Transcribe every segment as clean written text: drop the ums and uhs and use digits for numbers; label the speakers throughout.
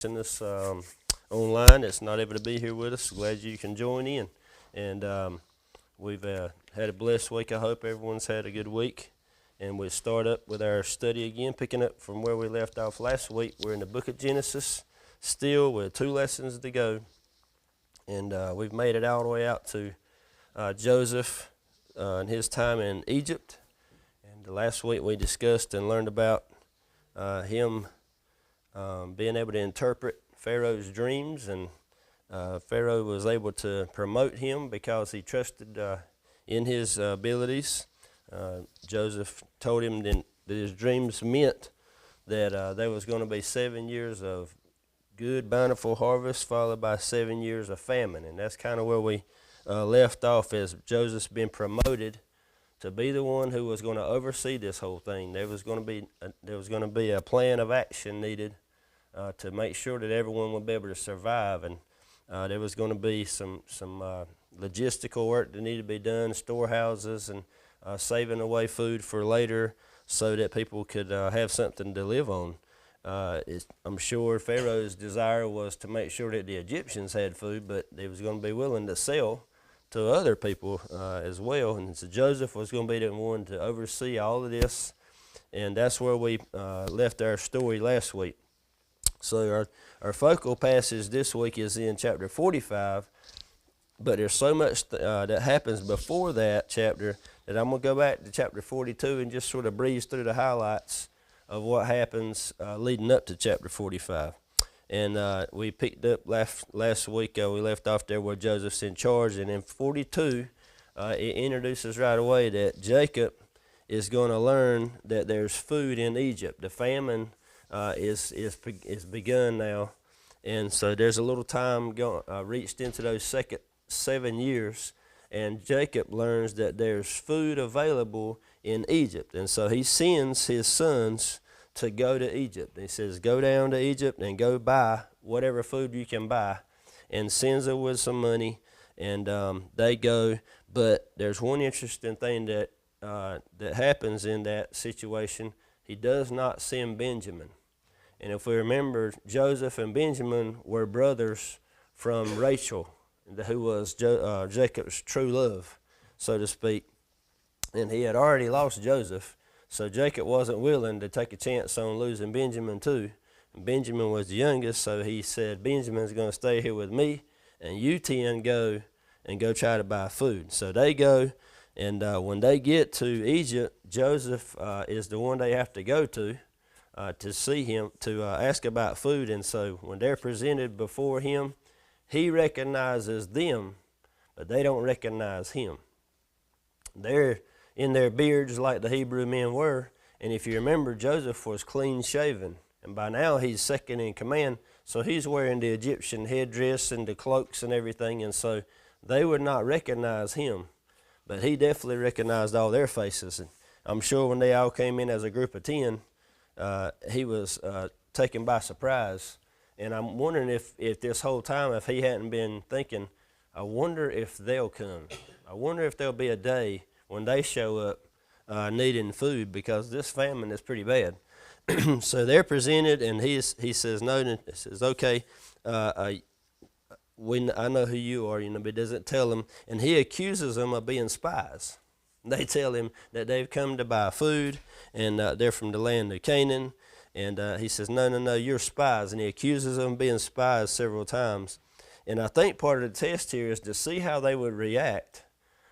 Speaker 1: watching us online that's not able to be here with us. Glad you can join in. And we've had a blessed week. I hope everyone's had a good week. And we start up with our study again, picking up from where we left off last week. We're in the book of Genesis, still with 2 lessons to go. And we've made it all the way out to Joseph and his time in Egypt. And last week we discussed and learned about him being able to interpret Pharaoh's dreams, and Pharaoh was able to promote him because he trusted in his abilities. Joseph told him that his dreams meant that there was going to be 7 years of good, bountiful harvest followed by 7 years of famine, and that's kind of where we left off, as Joseph's been promoted to be the one who was going to oversee this whole thing. There was going to be a plan of action needed to make sure that everyone would be able to survive, and there was going to be some logistical work that needed to be done, storehouses, and saving away food for later so that people could have something to live on. I'm sure Pharaoh's desire was to make sure that the Egyptians had food, but they was going to be willing to sell to other people as well. And so Joseph was going to be the one to oversee all of this, and that's where we left our story last week. So our focal passage this week is in chapter 45, but there's so much that happens before that chapter that I'm going to go back to chapter 42 and just sort of breeze through the highlights of what happens leading up to chapter 45. And we picked up last week, we left off there where Joseph's in charge, and in 42, it introduces right away that Jacob is going to learn that there's food in Egypt. The famine is begun now, and so there's a little time reached into those second 7 years, and Jacob learns that there's food available in Egypt, and so he sends his sons to go to Egypt. He says, go down to Egypt and go buy whatever food you can buy, and sends them with some money, and they go. But there's one interesting thing that happens in that situation. He does not send Benjamin. And if we remember, Joseph and Benjamin were brothers from Rachel, who was Jacob's true love, so to speak. And he had already lost Joseph, so Jacob wasn't willing to take a chance on losing Benjamin too. And Benjamin was the youngest, so he said, Benjamin's going to stay here with me, and you 10 go try to buy food. So they go, and when they get to Egypt, Joseph is the one they have to go to see him, to ask about food. And so when they're presented before him, he recognizes them, but they don't recognize him. They're in their beards like the Hebrew men were, and if you remember, Joseph was clean shaven, and by now he's second in command, so he's wearing the Egyptian headdress and the cloaks and everything, and so they would not recognize him, but he definitely recognized all their faces. And I'm sure when they all came in as a group of 10, he was taken by surprise. And I'm wondering if this whole time, if he hadn't been thinking, I wonder if they'll come. I wonder if there'll be a day when they show up needing food, because this famine is pretty bad. So they're presented, and he says, no, he says, okay, I know who you are, but he doesn't tell them. And he accuses them of being spies. They tell him that they've come to buy food, and they're from the land of Canaan. And he says, no, you're spies. And he accuses them of being spies several times. And I think part of the test here is to see how they would react,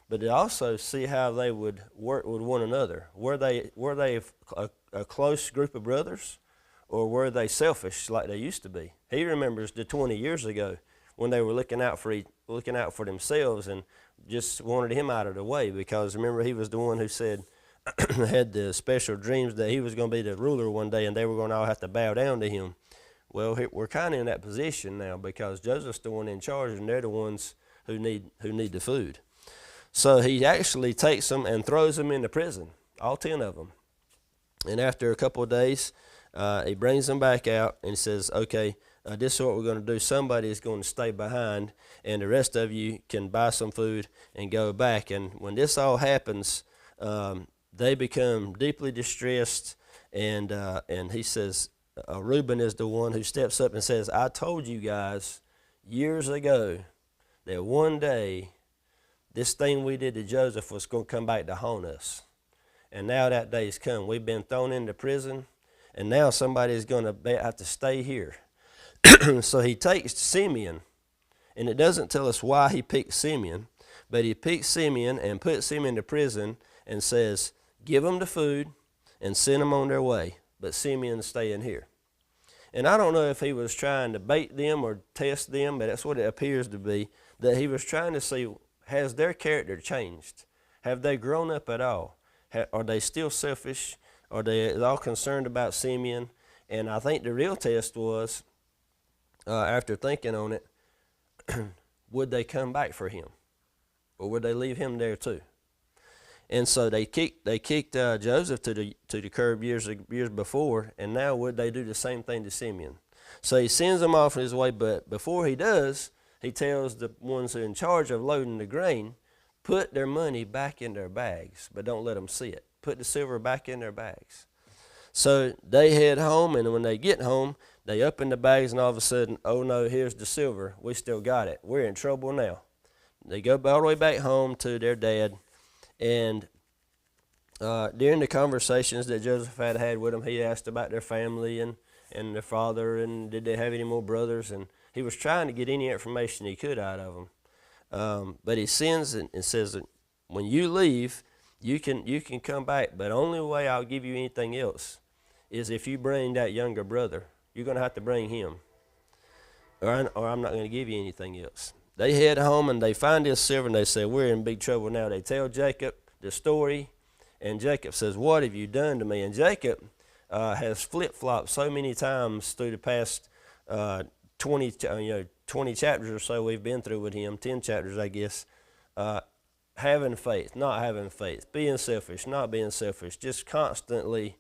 Speaker 1: but to also see how they would work with one another. Were they a close group of brothers, or were they selfish like they used to be? He remembers the 20 years ago when they were looking out for themselves and just wanted him out of the way, because remember, he was the one who said, had the special dreams that he was going to be the ruler one day, and they were going to all have to bow down to him. Well, we're kind of in that position now, because Joseph's the one in charge, and they're the ones who need the food. So he actually takes them and throws them into prison, all 10 of them. And after a couple of days, he brings them back out and says, okay, this is what we're going to do. Somebody is going to stay behind, and the rest of you can buy some food and go back. And when this all happens, they become deeply distressed, and he says, Reuben is the one who steps up and says, I told you guys years ago that one day this thing we did to Joseph was going to come back to haunt us. And now that day's come. We've been thrown into prison, and now somebody's going to have to stay here. So he takes Simeon, and it doesn't tell us why he picked Simeon, but he picks Simeon and puts him into prison and says, give them the food and send them on their way, but Simeon's staying here. And I don't know if he was trying to bait them or test them, but that's what it appears to be, that he was trying to see, has their character changed? Have they grown up at all? Are they still selfish? Are they all concerned about Simeon? And I think the real test was, after thinking on it, would they come back for him? Or would they leave him there too? And so they kicked Joseph to the curb years before, and now would they do the same thing to Simeon? So he sends them off on his way, but before he does, he tells the ones who are in charge of loading the grain, put their money back in their bags, but don't let them see it. Put the silver back in their bags. So they head home, and when they get home, they open the bags, and all of a sudden, oh no, here's the silver. We still got it. We're in trouble now. They go all the way back home to their dad, and during the conversations that Joseph had with them, he asked about their family and their father, and did they have any more brothers, and he was trying to get any information he could out of them. But he sends and says that when you leave, you can come back, but only way I'll give you anything else is if you bring that younger brother. You're going to have to bring him, or I'm not going to give you anything else. They head home, and they find this silver, and they say, we're in big trouble now. They tell Jacob the story, and Jacob says, what have you done to me? And Jacob has flip-flopped so many times through the past 20 chapters or so we've been through with him, 10 chapters, I guess, having faith, not having faith, being selfish, not being selfish, just constantly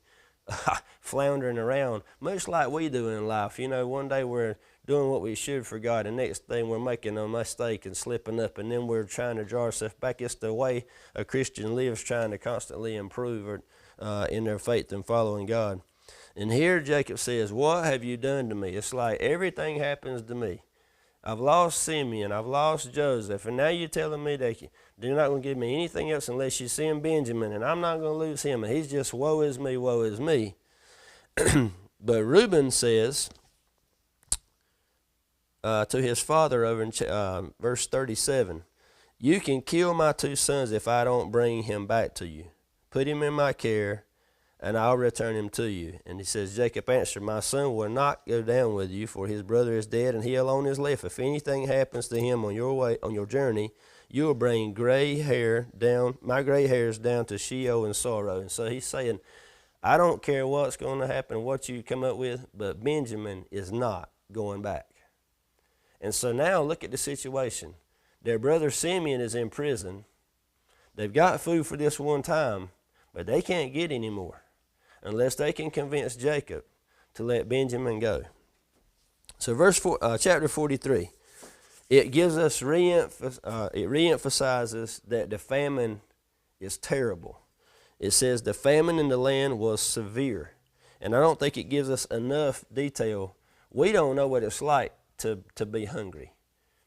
Speaker 1: floundering around, much like we do in life. One day we're doing what we should for God, and next thing we're making a mistake and slipping up, and then we're trying to draw ourselves back. It's the way a Christian lives, trying to constantly improve in their faith and following God. And here Jacob says, what have you done to me? It's like everything happens to me. I've lost Simeon, I've lost Joseph, and now you're telling me that you're not going to give me anything else unless you send Benjamin, and I'm not going to lose him, and he's just woe is me, woe is me. But Reuben says to his father over in verse 37, you can kill my two sons if I don't bring him back to you. Put him in my care, and I'll return him to you. And he says, Jacob answered, my son will not go down with you, for his brother is dead, and he alone is left. If anything happens to him on your journey, you will bring my gray hairs down to Sheol in sorrow. And so he's saying, I don't care what's going to happen, what you come up with, but Benjamin is not going back. And so now look at the situation. Their brother Simeon is in prison. They've got food for this one time, but they can't get any more unless they can convince Jacob to let Benjamin go. So chapter 43, it gives us it reemphasizes that the famine is terrible. It says the famine in the land was severe, and I don't think it gives us enough detail. We don't know what it's like to be hungry.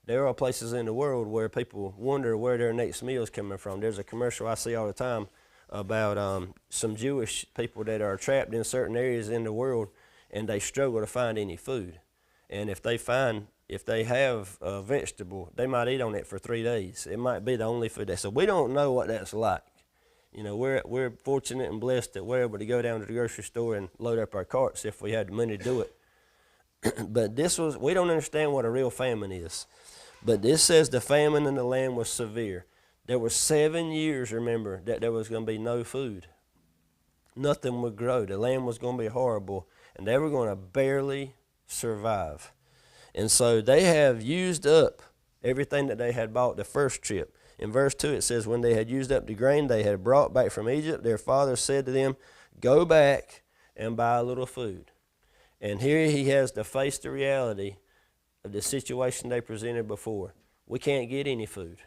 Speaker 1: There are places in the world where people wonder where their next meal is coming from. There's a commercial I see all the time about some Jewish people that are trapped in certain areas in the world, and they struggle to find any food. And if they have a vegetable, they might eat on it for 3 days. It might be the only food. So we don't know what that's like. We're fortunate and blessed that we're able to go down to the grocery store and load up our carts if we had the money to do it. But we don't understand what a real famine is. But this says the famine in the land was severe. There were 7 years, remember, that there was going to be no food. Nothing would grow. The land was going to be horrible, and they were going to barely survive. And so they have used up everything that they had bought the first trip. In verse 2 it says, when they had used up the grain they had brought back from Egypt, their father said to them, go back and buy a little food. And here he has to face the reality of the situation they presented before. We can't get any food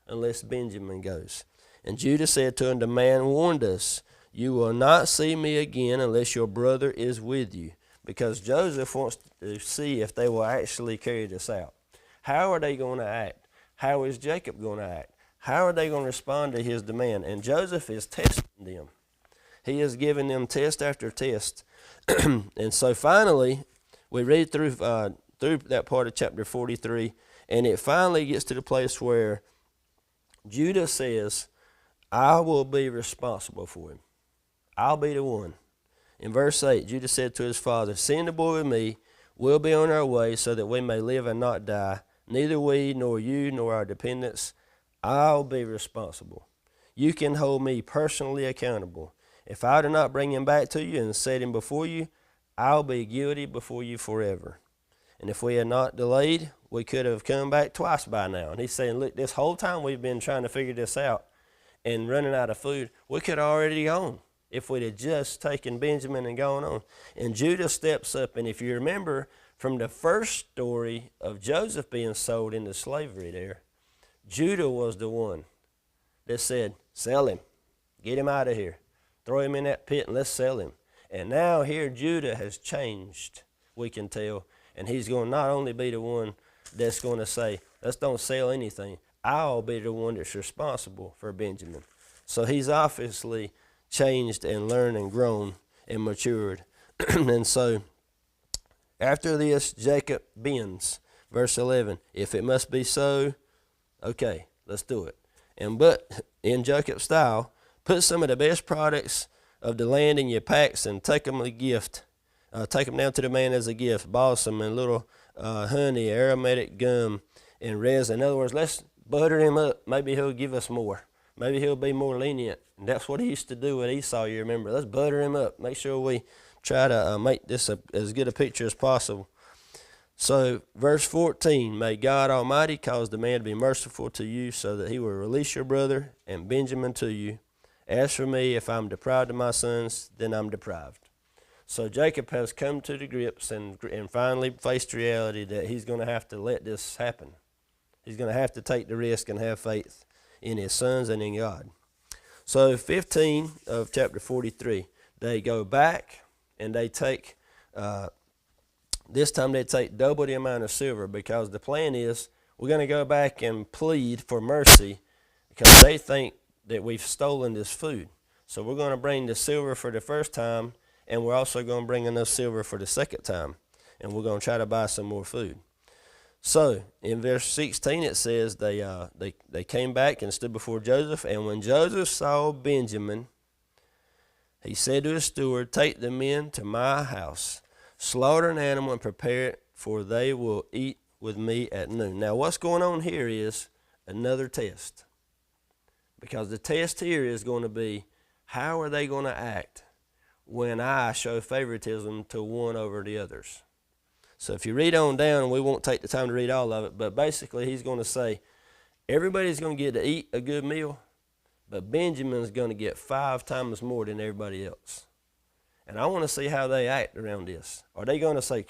Speaker 1: unless Benjamin goes. And Judah said to him, the man warned us, you will not see me again unless your brother is with you. because Joseph wants to see if they will actually carry this out. How are they going to act? How is Jacob going to act? How are they going to respond to his demand? And Joseph is testing them. He is giving them test after test. And so finally, we read through that part of chapter 43, and it finally gets to the place where Judah says, I will be responsible for him. I'll be the one. In verse 8, Judah said to his father, send the boy with me. We'll be on our way so that we may live and not die. Neither we, nor you, nor our dependents. I'll be responsible. You can hold me personally accountable. If I do not bring him back to you and set him before you, I'll be guilty before you forever. And if we had not delayed, we could have come back twice by now. And he's saying, look, this whole time we've been trying to figure this out and running out of food, we could have already gone if we'd have just taken Benjamin and gone on. And Judah steps up, and if you remember from the first story of Joseph being sold into slavery there, Judah was the one that said, sell him, get him out of here, throw him in that pit and let's sell him. And now here Judah has changed, we can tell, and he's going to not only be the one that's going to say, let's don't sell anything, I'll be the one that's responsible for Benjamin. So he's obviously changed and learned and grown and matured. And so after this, Jacob bends. Verse 11, if it must be so, okay, let's do it. But in Jacob's style, put some of the best products of the land in your packs and take them a gift. Take them down to the man as a gift, balsam and little honey, aromatic gum, and resin. In other words, let's butter him up. Maybe he'll give us more. Maybe he'll be more lenient. And that's what he used to do with Esau, you remember. Let's butter him up. Make sure we try to make this as good a picture as possible. So, verse 14, may God Almighty cause the man to be merciful to you so that he will release your brother and Benjamin to you. As for me, if I'm deprived of my sons, then I'm deprived. So Jacob has come to the grips and finally faced reality that he's going to have to let this happen. He's going to have to take the risk and have faith in his sons and in God. So 15 of chapter 43, they go back and they take, this time they take double the amount of silver, because the plan is we're going to go back and plead for mercy because they think that we've stolen this food. So we're going to bring the silver for the first time, and we're also going to bring enough silver for the second time, and we're going to try to buy some more food. So in verse 16 it says they came back and stood before Joseph, and when Joseph saw Benjamin, he said to his steward, take the men to my house, slaughter an animal and prepare it, for they will eat with me at noon. Now what's going on here is another test, because the test here is going to be, how are they going to act when I show favoritism to one over the others? So if you read on down, we won't take the time to read all of it, but basically he's going to say, everybody's going to get to eat a good meal, but Benjamin's going to get 5 times more than everybody else. And I want to see how they act around this. Are they going to say,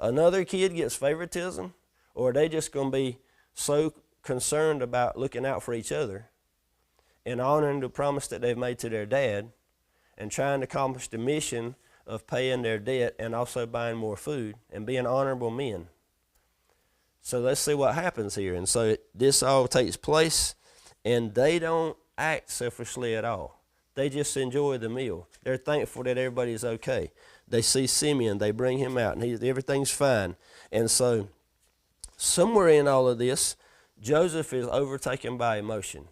Speaker 1: another kid gets favoritism? Or are they just going to be so concerned about looking out for each other and honoring the promise that they've made to their dad and trying to accomplish the mission of paying their debt and also buying more food and being honorable men? So let's see what happens here. And so this all takes place, and they don't act selfishly at all. They just enjoy the meal. They're thankful that everybody's okay. They see Simeon, they bring him out, and everything's fine. And so somewhere in all of this, Joseph is overtaken by emotion.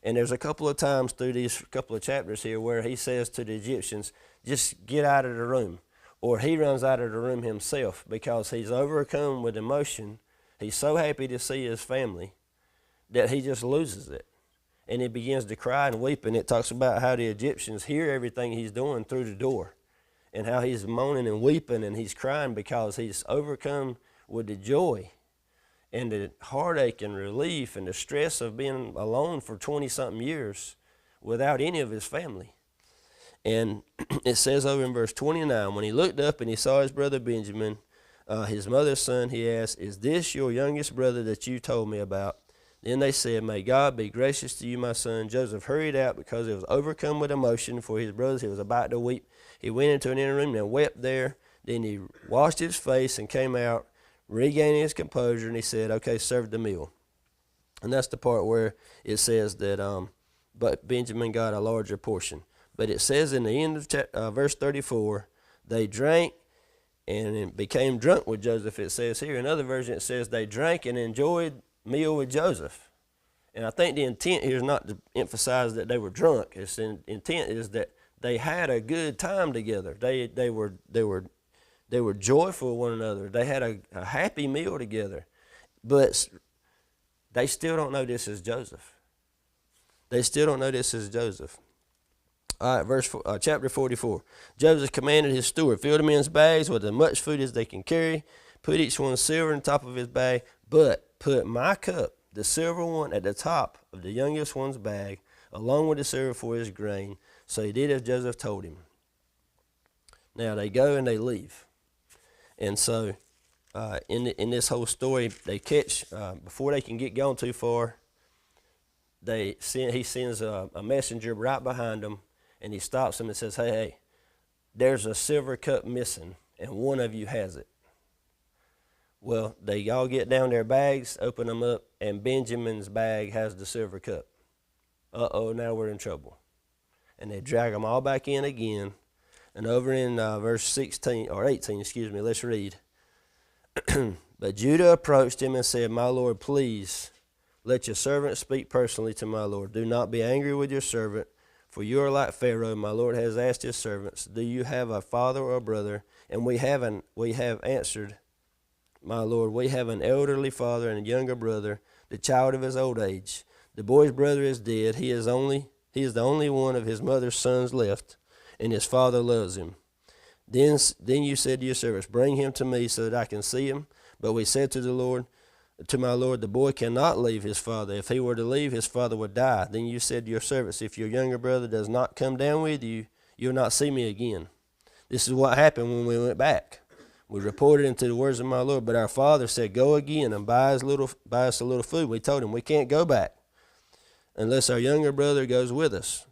Speaker 1: And there's a couple of times through these couple of chapters here where he says to the Egyptians, just get out of the room. Or he runs out of the room himself because he's overcome with emotion. He's so happy to see his family that he just loses it. And he begins to cry and weep. And it talks about how the Egyptians hear everything he's doing through the door, and how he's moaning and weeping and he's crying because he's overcome with the joy and the heartache and relief and the stress of being alone for 20-something years without any of his family. And it says over in verse 29, when he looked up and he saw his brother Benjamin, his mother's son, he asked, is this your youngest brother that you told me about? Then they said, may God be gracious to you, my son. Joseph hurried out because he was overcome with emotion for his brothers. He was about to weep. He went into an inner room and wept there. Then he washed his face and came out, regaining his composure, and he said, okay, serve the meal. And that's the part where it says that, but Benjamin got a larger portion. But it says in the end of verse 34, they drank and became drunk with Joseph, it says here. In other versions, it says they drank and enjoyed meal with Joseph. And I think the intent here is not to emphasize that they were drunk. The intent is that they had a good time together. They were joyful with one another. They had a happy meal together. But they still don't know this is Joseph. They still don't know this is Joseph. All right, chapter 44. Joseph commanded his steward, fill the men's bags with as much food as they can carry, put each one's silver on top of his bag, but put my cup, the silver one, at the top of the youngest one's bag, along with the silver for his grain. So he did as Joseph told him. Now they go and they leave. And so in this whole story, they catch, before they can get gone too far, he sends a messenger right behind them, and he stops them and says, hey, there's a silver cup missing, and one of you has it. Well, they all get down their bags, open them up, and Benjamin's bag has the silver cup. Uh-oh, now we're in trouble. And they drag them all back in again. And over in verse 18, let's read. But Judah approached him and said, my lord, please let your servant speak personally to my lord. Do not be angry with your servant, for you are like Pharaoh. My lord has asked his servants, do you have a father or a brother? And we have answered, my lord, we have an elderly father and a younger brother, the child of his old age. The boy's brother is dead. He is the only one of his mother's sons left, and his father loves him. Then you said to your servants, bring him to me so that I can see him. But we said to my lord, the boy cannot leave his father. If he were to leave, his father would die. Then you said to your servants, if your younger brother does not come down with you, you'll not see me again. This is what happened when we went back. We reported into the words of my lord, but our father said, go again and buy us a little food. We told him, we can't go back unless our younger brother goes with us.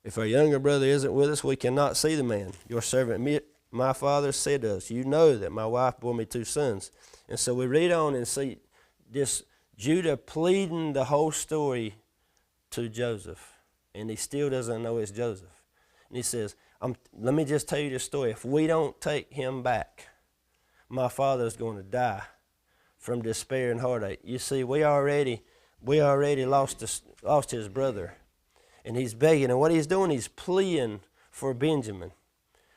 Speaker 1: If our younger brother isn't with us, we cannot see the man. Your servant, my father, said to us, you know that my wife bore me 2 sons. And so we read on and see this Judah pleading the whole story to Joseph. And he still doesn't know it's Joseph. And he says, let me just tell you this story. If we don't take him back, my father's going to die from despair and heartache. You see, we already lost his brother. And he's begging. And what he's doing, he's pleading for Benjamin.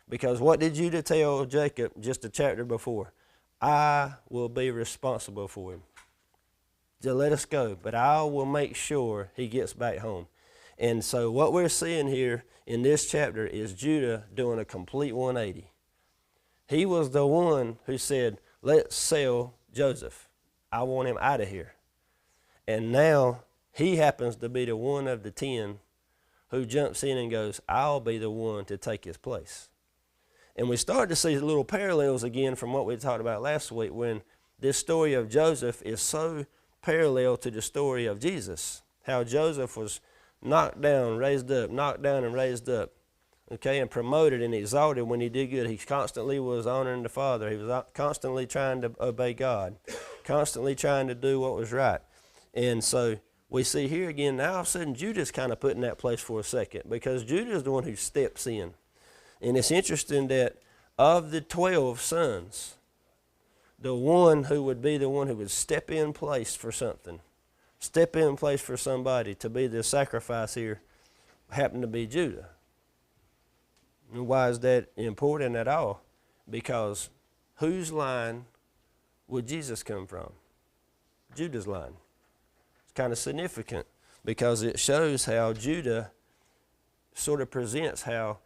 Speaker 1: Because what did Judah tell Jacob just a chapter before? I will be responsible for him. Just let us go, but I will make sure he gets back home. And so what we're seeing here in this chapter is Judah doing a complete 180. He was the one who said, let's sell Joseph. I want him out of here. And now he happens to be the one of the 10 who jumps in and goes, I'll be the one to take his place. And we start to see little parallels again from what we talked about last week, when this story of Joseph is so parallel to the story of Jesus. How Joseph was knocked down, raised up, knocked down and raised up, okay, and promoted and exalted when he did good. He constantly was honoring the Father. He was constantly trying to obey God, constantly trying to do what was right. And so we see here again, now all of a sudden Judah's kind of put in that place for a second, because Judah is the one who steps in. And it's interesting that of the 12 sons, the one who would be the one who would step in place for something, step in place for somebody to be the sacrifice here, happened to be Judah. And why is that important at all? Because whose line would Jesus come from? Judah's line. It's kind of significant because it shows how Judah sort of presents how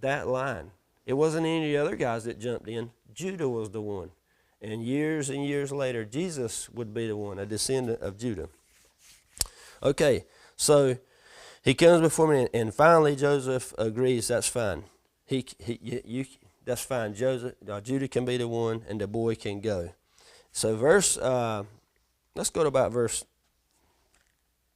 Speaker 1: that line. It wasn't any other guys that jumped in. Judah was the one. And years later, Jesus would be the one, a descendant of Judah. Okay, so he comes before me, and finally Joseph agrees. That's fine. That's fine. Judah can be the one, and the boy can go. So let's go to about verse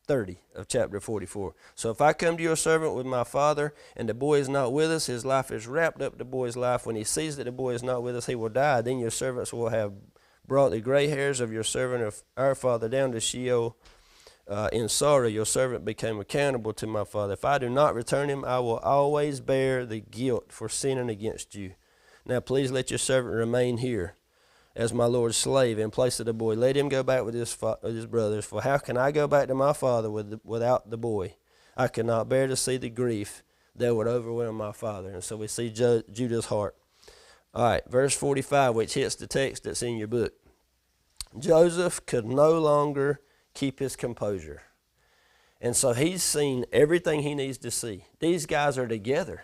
Speaker 1: 30 of chapter 44. So if I come to your servant with my father, and the boy is not with us, his life is wrapped up in the boy's life. When he sees that the boy is not with us, he will die. Then your servants will have brought the gray hairs of your servant of our father down to Sheol in sorrow. Your servant became accountable to my father. If I do not return him, I will always bear the guilt for sinning against you. Now please let your servant remain here as my Lord's slave in place of the boy. Let him go back with his brothers. For how can I go back to my father without the boy? I cannot bear to see the grief that would overwhelm my father. And so we see Judah's heart. All right, verse 45, which hits the text that's in your book. Joseph could no longer keep his composure. And so he's seen everything he needs to see. These guys are together.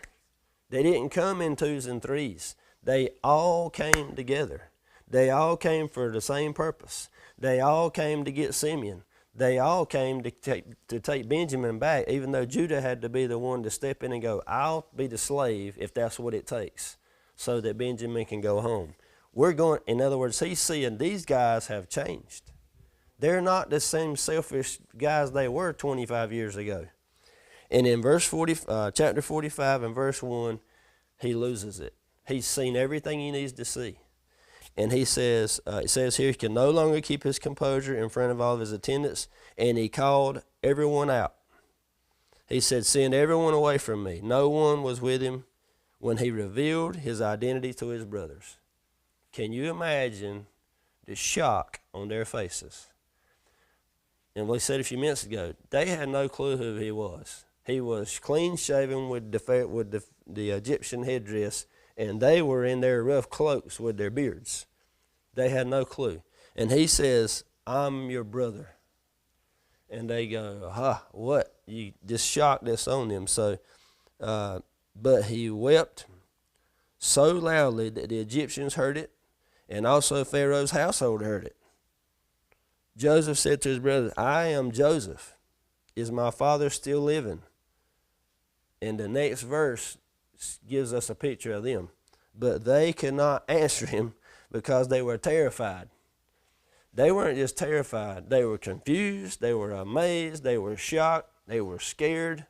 Speaker 1: They didn't come in twos and threes. They all came together. They all came for the same purpose. They all came to get Simeon. They all came to take Benjamin back, even though Judah had to be the one to step in and go, I'll be the slave if that's what it takes, so that Benjamin can go home. In other words, he's seeing these guys have changed. They're not the same selfish guys they were 25 years ago. And in chapter 45 and verse 1, he loses it. He's seen everything he needs to see. And he says, it says here, he can no longer keep his composure in front of all of his attendants, and he called everyone out. He said, send everyone away from me. No one was with him when he revealed his identity to his brothers. Can you imagine the shock on their faces? And we said a few minutes ago, they had no clue who he was. He was clean shaven with the Egyptian headdress, and they were in their rough cloaks with their beards. They had no clue. And he says, I'm your brother. And they go, what? You just shocked us on them. So, but he wept so loudly that the Egyptians heard it, and also Pharaoh's household heard it. Joseph said to his brothers, I am Joseph. Is my father still living? And the next verse gives us a picture of them. But they could not answer him because they were terrified. They weren't just terrified. They were confused. They were amazed. They were shocked. They were scared.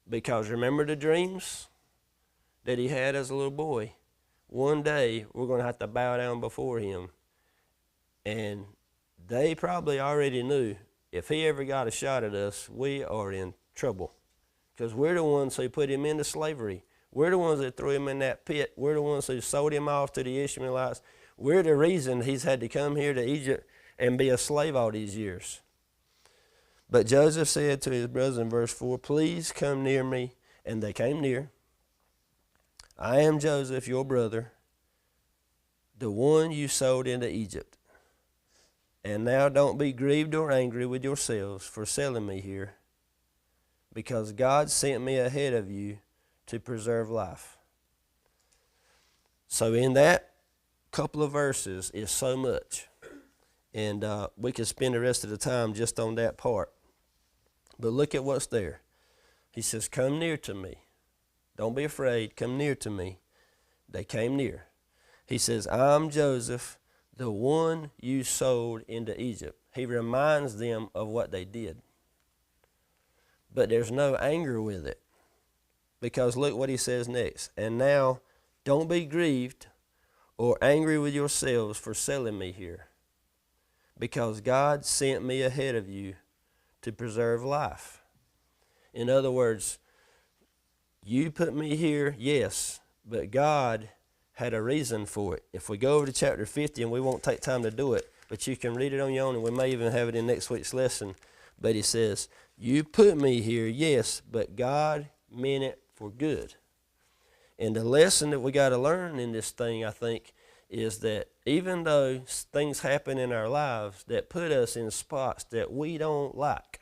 Speaker 1: Because remember the dreams that he had as a little boy? One day we're going to have to bow down before him. And they probably already knew if he ever got a shot at us, we are in trouble. Because we're the ones who put him into slavery. We're the ones that threw him in that pit. We're the ones who sold him off to the Ishmaelites. We're the reason he's had to come here to Egypt and be a slave all these years. But Joseph said to his brothers in verse 4, please come near me. And they came near. I am Joseph, your brother, the one you sold into Egypt. And now don't be grieved or angry with yourselves for selling me here, because God sent me ahead of you to preserve life. So in that couple of verses is so much. And we could spend the rest of the time just on that part. But look at what's there. He says, come near to me. Don't be afraid. Come near to me. They came near. He says, I'm Joseph, the one you sold into Egypt. He reminds them of what they did. But there's no anger with it. Because look what he says next. And now, don't be grieved or angry with yourselves for selling me here, because God sent me ahead of you to preserve life. In other words, you put me here, yes, but God had a reason for it. If we go over to chapter 50, and we won't take time to do it, but you can read it on your own, and we may even have it in next week's lesson. But he says, you put me here, yes, but God meant it for good. And the lesson that we got to learn in this thing, I think, is that even though things happen in our lives that put us in spots that we don't like,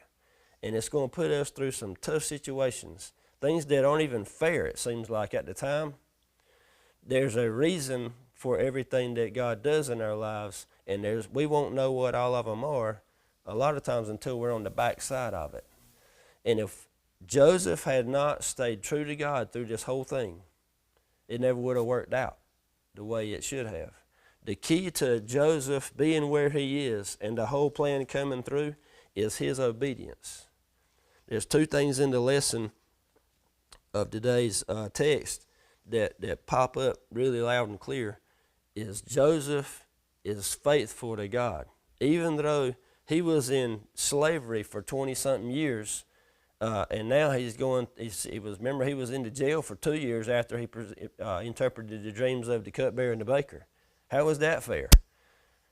Speaker 1: and it's going to put us through some tough situations, things that aren't even fair, it seems like at the time, there's a reason for everything that God does in our lives, and we won't know what all of them are a lot of times until we're on the backside of it. And if Joseph had not stayed true to God through this whole thing, it never would have worked out the way it should have. The key to Joseph being where he is and the whole plan coming through is his obedience. There's two things in the lesson of today's text that pop up really loud and clear. Is Joseph is faithful to God. Even though he was in slavery for 20-something years, and now he was into jail for 2 years after he interpreted the dreams of the cupbearer and the baker. How was that fair?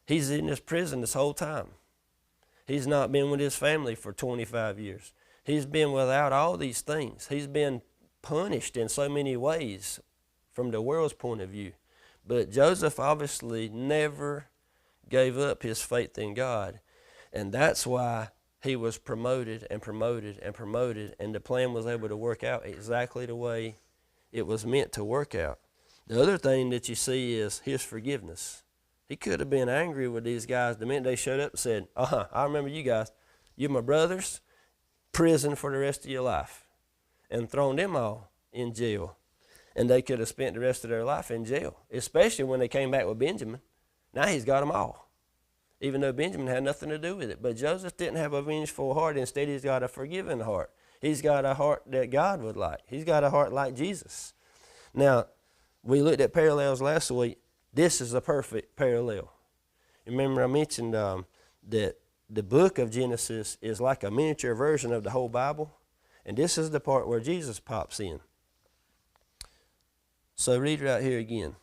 Speaker 1: He's in this prison this whole time. He's not been with his family for 25 years. He's been without all these things. He's been punished in so many ways from the world's point of view. But Joseph obviously never gave up his faith in God. And that's why he was promoted and promoted and promoted, and the plan was able to work out exactly the way it was meant to work out. The other thing that you see is his forgiveness. He could have been angry with these guys the minute they showed up and said, I remember you guys. You're my brothers, prison for the rest of your life, and thrown them all in jail. And they could have spent the rest of their life in jail, especially when they came back with Benjamin. Now he's got them all, even though Benjamin had nothing to do with it. But Joseph didn't have a vengeful heart. Instead, he's got a forgiving heart. He's got a heart that God would like. He's got a heart like Jesus. Now, we looked at parallels last week. This is a perfect parallel. Remember I mentioned that the book of Genesis is like a miniature version of the whole Bible. And this is the part where Jesus pops in. So read right here again.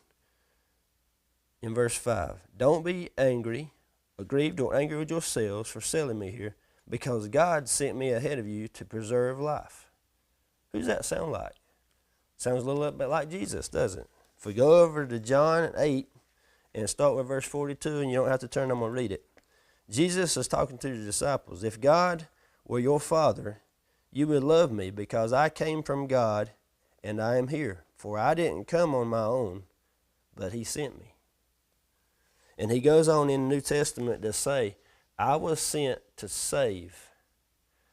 Speaker 1: In verse 5. Don't be angry, aggrieved or angry with yourselves for selling me here, because God sent me ahead of you to preserve life. Who's that sound like? Sounds a little bit like Jesus, doesn't it? If we go over to John 8 and start with verse 42, and you don't have to turn, I'm going to read it. Jesus is talking to the disciples. If God were your Father, you would love me, because I came from God and I am here. For I didn't come on my own, but he sent me. And he goes on in the New Testament to say, I was sent to save.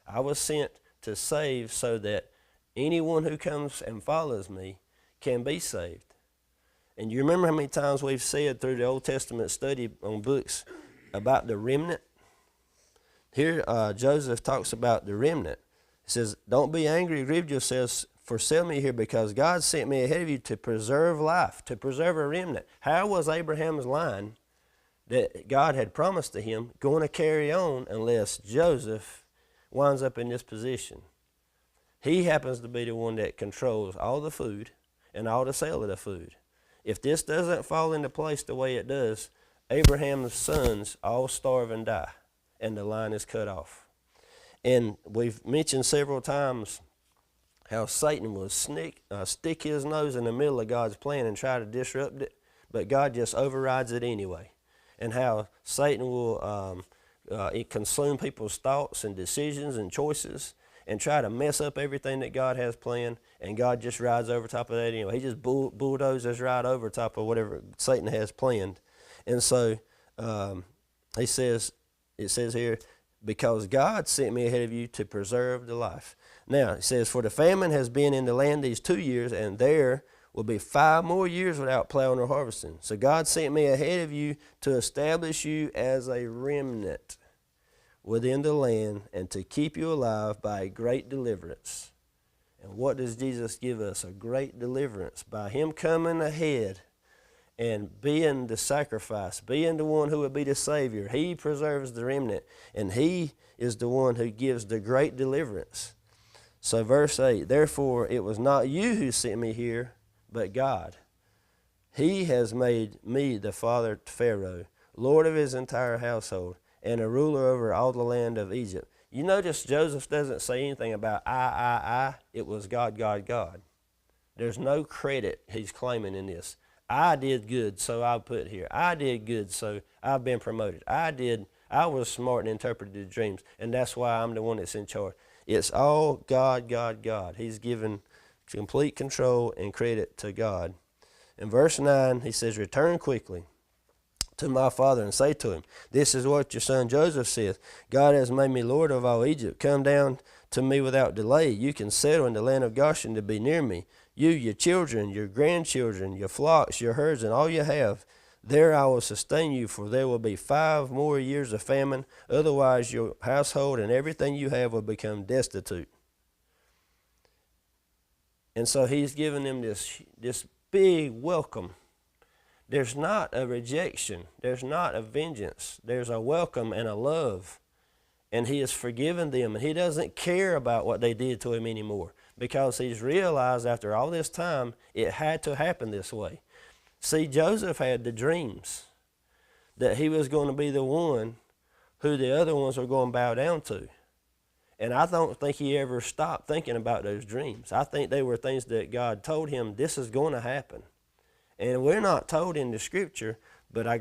Speaker 1: I was sent to save so that anyone who comes and follows me can be saved. And you remember how many times we've said through the Old Testament study on books about the remnant? Here Joseph talks about the remnant. He says, don't be angry, grieve yourselves for selling me here, because God sent me ahead of you to preserve life, to preserve a remnant. How was Abraham's line that God had promised to him going to carry on unless Joseph winds up in this position? He happens to be the one that controls all the food and all the sale of the food. If this doesn't fall into place the way it does, Abraham's sons all starve and die, and the line is cut off. And we've mentioned several times how Satan will stick his nose in the middle of God's plan and try to disrupt it, but God just overrides it anyway. And how Satan will consume people's thoughts and decisions and choices and try to mess up everything that God has planned, and God just rides over top of that anyway. He just bulldozes right over top of whatever Satan has planned. And so it says here, because God sent me ahead of you to preserve the life. Now, it says, for the famine has been in the land these 2 years, and there will be 5 more years without plowing or harvesting. So God sent me ahead of you to establish you as a remnant within the land and to keep you alive by a great deliverance. And what does Jesus give us? A great deliverance. By him coming ahead and being the sacrifice, being the one who would be the Savior. He preserves the remnant, and he is the one who gives the great deliverance. So verse 8, therefore it was not you who sent me here, but God. He has made me the father to Pharaoh, Lord of his entire household, and a ruler over all the land of Egypt. You notice Joseph doesn't say anything about I. It was God, God, God. There's no credit he's claiming in this. I did good, so I put here. I did good, so I've been promoted. I was smart and interpreted the dreams, and that's why I'm the one that's in charge. It's all God, God, God. He's given complete control and credit to God. In verse 9, he says, return quickly to my father and say to him, this is what your son Joseph saith, God has made me Lord of all Egypt. Come down to me without delay. You can settle in the land of Goshen to be near me. You, your children, your grandchildren, your flocks, your herds, and all you have. There I will sustain you, for there will be 5 more years of famine. Otherwise, your household and everything you have will become destitute. And so he's giving them this big welcome. There's not a rejection. There's not a vengeance. There's a welcome and a love. And he has forgiven them. And he doesn't care about what they did to him anymore, because he's realized after all this time it had to happen this way. See, Joseph had the dreams that he was going to be the one who the other ones were going to bow down to. And I don't think he ever stopped thinking about those dreams. I think they were things that God told him, this is going to happen. And we're not told in the scripture, but I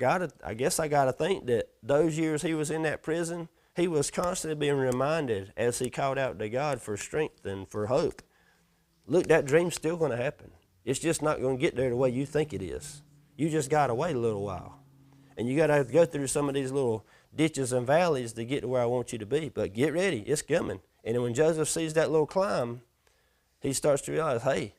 Speaker 1: guess I gotta think that those years he was in that prison, he was constantly being reminded as he called out to God for strength and for hope. Look, that dream's still going to happen. It's just not going to get there the way you think it is. You just got to wait a little while. And you got to go through some of these little ditches and valleys to get to where I want you to be. But get ready, it's coming. And when Joseph sees that little climb, he starts to realize, hey,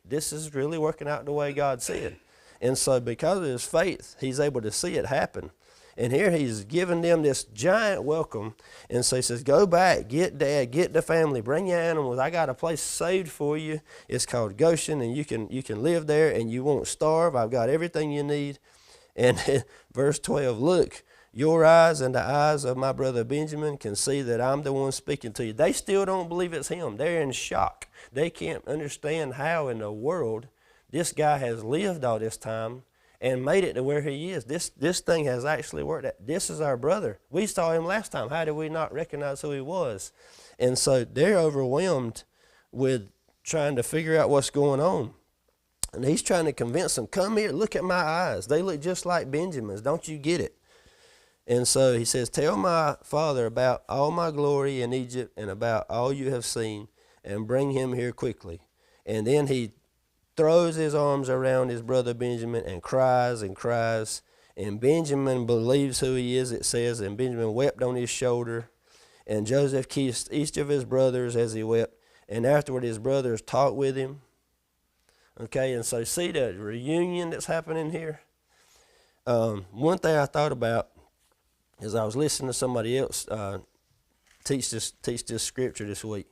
Speaker 1: this is really working out the way God said. And so because of his faith, he's able to see it happen. And here he's giving them this giant welcome. And so he says, go back, get Dad, get the family, bring your animals. I got a place saved for you. It's called Goshen, and you can live there and you won't starve. I've got everything you need. And verse 12, look, your eyes and the eyes of my brother Benjamin can see that I'm the one speaking to you. They still don't believe it's him. They're in shock. They can't understand how in the world this guy has lived all this time and made it to where he is. This thing has actually worked. This is our brother. We saw him last time. How did we not recognize who he was? And so they're overwhelmed with trying to figure out what's going on. And he's trying to convince them, come here, look at my eyes. They look just like Benjamin's. Don't you get it? And so he says, tell my father about all my glory in Egypt and about all you have seen, and bring him here quickly. And then he throws his arms around his brother Benjamin and cries and cries. And Benjamin believes who he is, it says, and Benjamin wept on his shoulder. And Joseph kissed each of his brothers as he wept. And afterward his brothers talked with him. Okay, and so see the reunion that's happening here? One thing I thought about is I was listening to somebody else teach this scripture this week.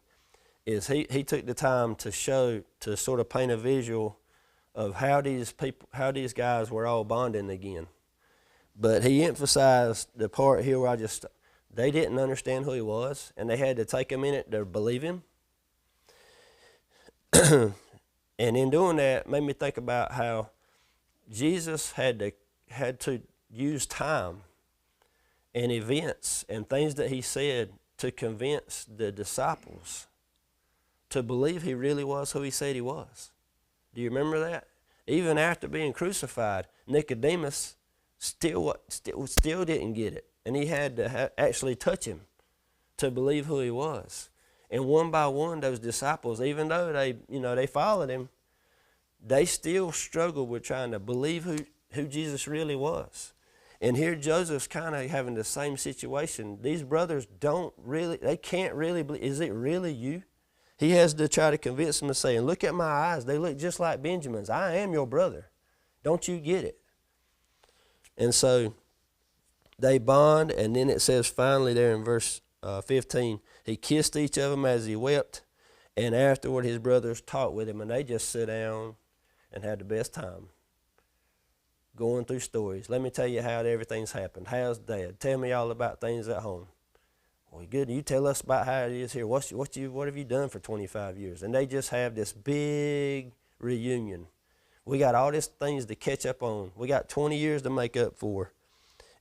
Speaker 1: Is he took the time to sort of paint a visual of how these guys were all bonding again. But he emphasized the part here where they didn't understand who he was, and they had to take a minute to believe him. And in doing that, made me think about how Jesus had to use time and events and things that he said to convince the disciples to believe he really was who he said he was. Do you remember that? Even after being crucified, Nicodemus still didn't get it. And he had to actually touch him to believe who he was. And one by one, those disciples, even though they followed him, they still struggled with trying to believe who Jesus really was. And here Joseph's kind of having the same situation. These brothers they can't really believe, is it really you? He has to try to convince them and say, look at my eyes. They look just like Benjamin's. I am your brother. Don't you get it? And so they bond, and then it says finally there in verse 15, he kissed each of them as he wept, and afterward his brothers talked with him, and they just sit down and had the best time going through stories. Let me tell you how everything's happened. How's Dad? Tell me all about things at home. Well, good. You tell us about how it is here. What have you done for 25 years? And they just have this big reunion. We got all these things to catch up on. We got 20 years to make up for.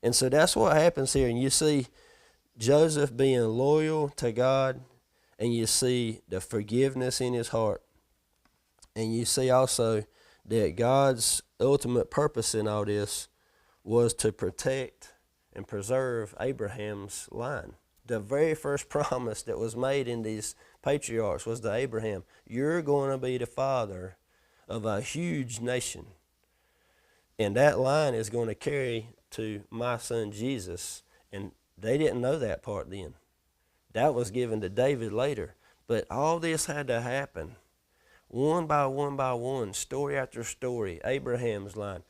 Speaker 1: And so that's what happens here. And you see Joseph being loyal to God, and you see the forgiveness in his heart. And you see also that God's ultimate purpose in all this was to protect and preserve Abraham's line. The very first promise that was made in these patriarchs was to Abraham, you're going to be the father of a huge nation. And that line is going to carry to my son Jesus. And they didn't know that part then. That was given to David later. But all this had to happen one by one by one, story after story. Abraham's line,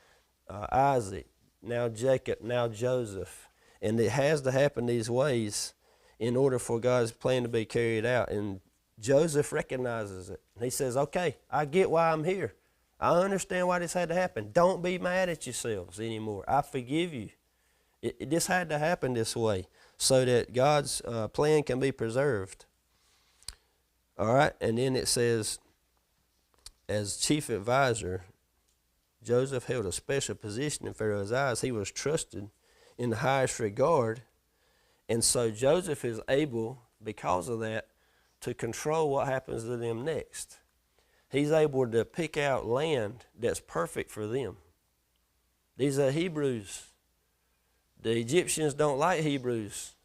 Speaker 1: Isaac, now Jacob, now Joseph. And it has to happen these ways in order for God's plan to be carried out. And Joseph recognizes it. He says, okay, I get why I'm here. I understand why this had to happen. Don't be mad at yourselves anymore. I forgive you. This had to happen this way so that God's plan can be preserved. All right, and then it says, as chief advisor, Joseph held a special position in Pharaoh's eyes. He was trusted in the highest regard. And so Joseph is able, because of that, to control what happens to them next. He's able to pick out land that's perfect for them. These are Hebrews. The Egyptians don't like Hebrews.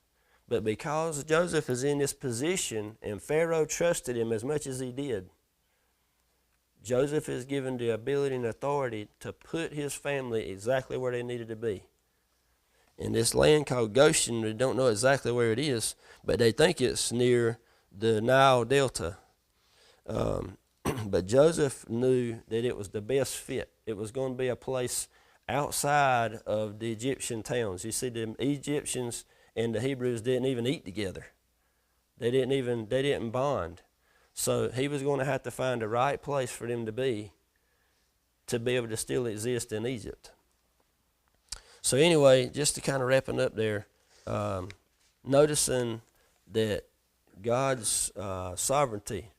Speaker 1: But because Joseph is in this position and Pharaoh trusted him as much as he did, Joseph is given the ability and authority to put his family exactly where they needed to be. In this land called Goshen, we don't know exactly where it is, but they think it's near the Nile Delta. But Joseph knew that it was the best fit. It was going to be a place outside of the Egyptian towns. You see, the Egyptians and the Hebrews didn't even eat together. They didn't bond. So he was going to have to find the right place for them to be able to still exist in Egypt. So anyway, just to kind of wrapping up there, noticing that God's sovereignty,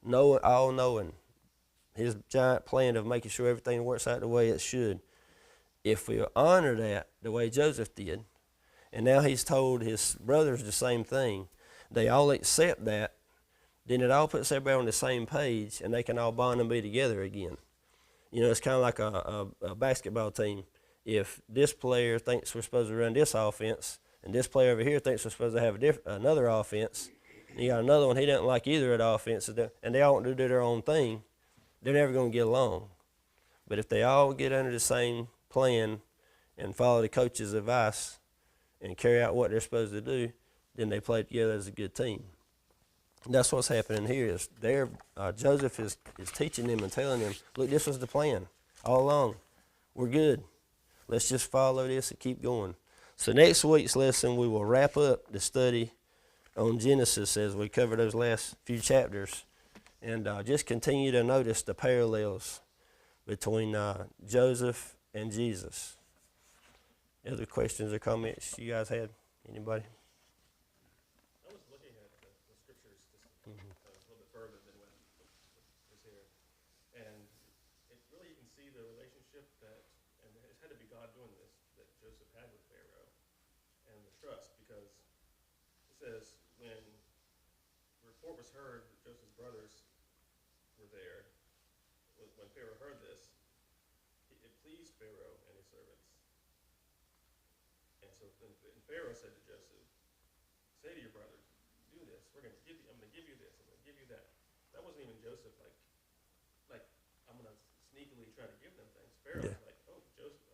Speaker 1: all-knowing, his giant plan of making sure everything works out the way it should, if we honor that the way Joseph did, and now he's told his brothers the same thing, they all accept that, then it all puts everybody on the same page, and they can all bond and be together again. You know, it's kind of like a basketball team. If this player thinks we're supposed to run this offense, and this player over here thinks we're supposed to have another offense, and you got another one, he doesn't like either of the offenses, and they all want to do their own thing, they're never going to get along. But if they all get under the same plan and follow the coach's advice and carry out what they're supposed to do, then they play together as a good team. And that's what's happening here. Is Joseph is teaching them and telling them, look, this was the plan all along. We're good. Let's just follow this and keep going. So next week's lesson, we will wrap up the study on Genesis as we cover those last few chapters, and just continue to notice the parallels between Joseph and Jesus. Other questions or comments you guys had? Anybody?
Speaker 2: I was looking at the scriptures just a little bit further than what was here, and it really, you can see the relationship that, and it had to be God doing this, that Joseph had with Pharaoh, and the trust, because it says when the report was heard that Joseph's brothers were there, when Pharaoh heard this, it pleased Pharaoh and his servants. And so and Pharaoh said to Joseph, say to your brothers, do this. I'm going to give you this. I'm going to give you that. That wasn't even Joseph like I'm going to sneakily try to give them things. Pharaoh was like, oh, Joseph,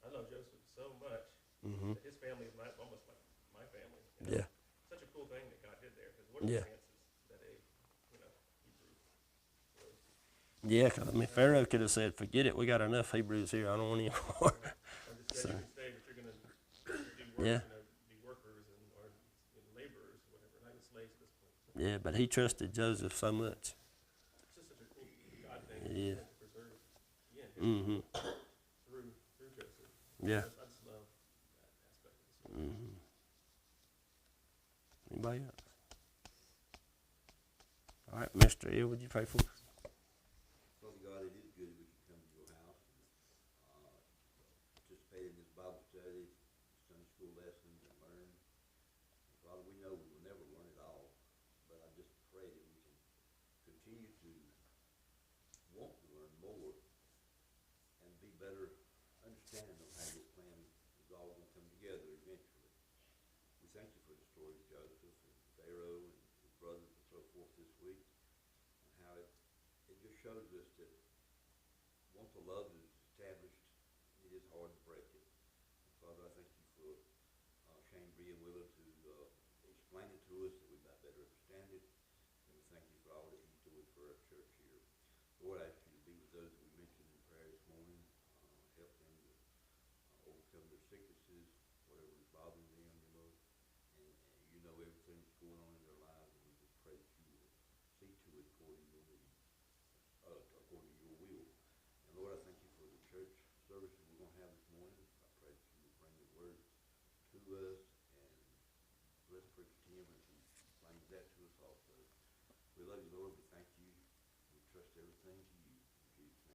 Speaker 2: I love Joseph so much that his family is almost like my family. You know?
Speaker 1: Yeah.
Speaker 2: Such a cool thing that God did there, because what are the chances that a Hebrew would?
Speaker 1: Yeah, I mean, Pharaoh could have said, forget it, we got enough Hebrews here, I don't want any more.
Speaker 2: I'm just glad you can say that you're going to do work,
Speaker 1: Yeah.
Speaker 2: be workers or laborers or whatever, not even slaves at this point.
Speaker 1: Yeah, but he trusted Joseph so much.
Speaker 2: It's just such a cool God thing
Speaker 1: Yeah.
Speaker 2: to preserve through Joseph.
Speaker 1: Yeah.
Speaker 2: I just love that aspect of the story.
Speaker 1: Anybody else? All right, Mr. Hill, would you pray for us?
Speaker 3: Father God, it is good we can come to your house and participate in this Bible study, Sunday school lessons, and learn. And Father, we know we will never learn it all, but I just pray that we can continue to want to learn more and be better understanding of how this plan is all going to come together eventually. We thank you for the story of Joseph and Pharaoh and his brothers and so forth this week, and how it just shows us that once a love is established, it is hard to break it. And Father, I thank you for Shane being willing to explain it to us that we might better understand it. And we thank you for all that he's doing for our church here. Lord, I ask you to be with those that we mentioned in prayer this morning. Help them to overcome overcome their sicknesses, whatever is bothering them, you know. And you know everything that's going on in their lives, and we just pray that you will see to it according to your need, according to your will. And Lord, I thank you for the church services we're going to have this morning. I pray that you will bring the word to us and bless Preacher Tim as he brings that to us also.